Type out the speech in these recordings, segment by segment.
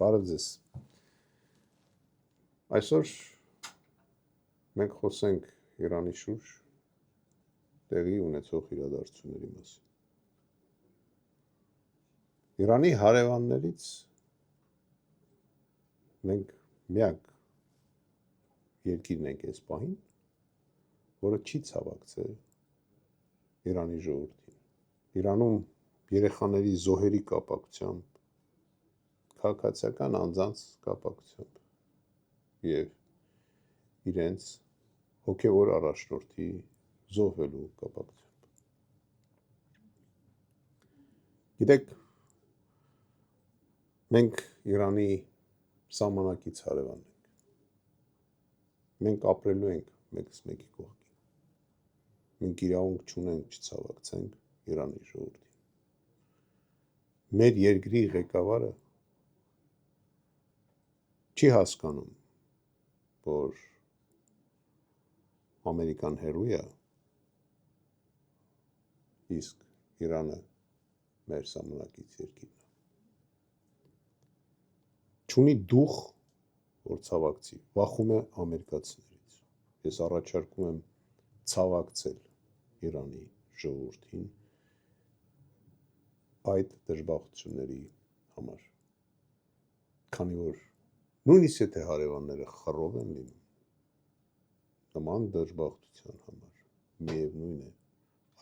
Բարև ձեզ։ Այսօր մենք խոսենք Իրանի շուրջ տեղի ունեցող իրադարձությունների մասին։ Իրանի հարևաններից մենք միակ երկիրն ենք այս պահին, որը չի ցավակցել Իրանի ժողովրդին։ Իրանում երեխաների զոհերի կապակցությամբ, քաղաքացիական անձանց կապակցությամբ և իրենց հոգևոր առաջնորդի զոհվելու կապակցությամբ։ Գիտեք, մենք Իրանի սահմանակից հարևանն ենք։ Մենք ապրելու ենք մեկս մեկի կողքին։ Մենք իրավունք չունենք չցավակցենք Իրանի ժողովրդին։ Մեր երկրի ղեկավարը չի հասկանում, որ Ամերիկան հեռու է, իսկ Իրանը մեր սահմանակից երկիրն է։ Չունի դուխ, որ ցավակցի, վախում է ամերիկացիներից։ Ես առաջարկում եմ ցավակցել Իրանի ժողովրդին այդ դժբախտությունների համար, քանի որ նույնիսկ եթե հարևանները խռով են լինում, նման դժբախտության համար միևնույն է,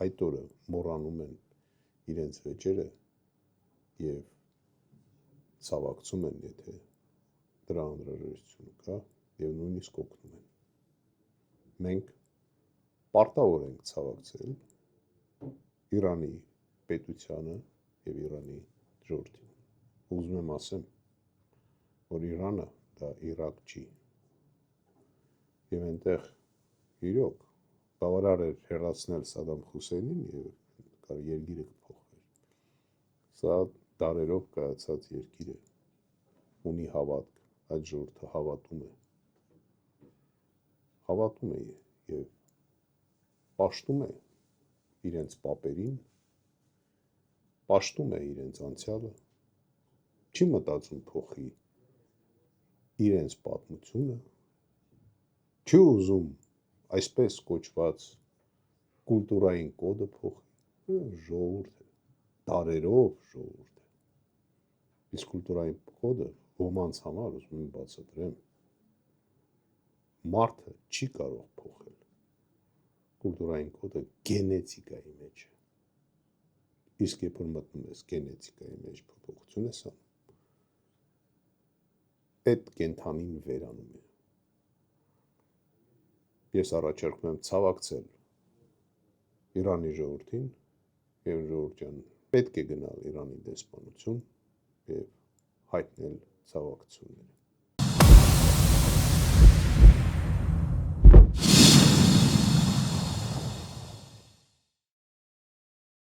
այդ օրը մոռանում են իրենց վեճերը և ցավակցում են, եթե դրա անհրաժեշտությունը կա, և նույնիսկ օգնում են։ Մենք պարտավոր ենք ցավակցել Իրանի պետությանը և Իրանի ժողովրդին։ Ուզում եմ ասեմ, որ Իրանը դա Իրաք չի, և այնտեղ իրոք բավարար էր հեռացնել Սադամ Հուսեյնին և երկիրը կփոխվեր։ Սա դարերով կայացած երկիր է, ունի հավատք, այդ ժողովուրդը հավատում է և պաշտում է իրենց պապերին, պաշտում է իրենց անցյալը, չի մտածում փոխի իրենց պատմությունը, չի ուզում այսպես կոչված կուլտուրային կոդը փոխի, ժողովուրդ է, դարերով ժողովուրդ է։ Իսկ կուլտուրային կոդը ոմանց համար, ուզում եմ բացատրեմ, մարդը չի կարող փոխել։ Կուլտուրային կոդը գենետիկայի մեջ է։ Իսկ երբ որ մտնում ես գենետիկայի մեջ փոփոխություն ես անում, այդ կենդանին վերանում է։ Ես առաջարկում եմ ցավակցել Իրանի ժողովրդին և ժողովրդյան պետք է գնալ Իրանի դեսպանություն և հայտնել ցավակցությունները։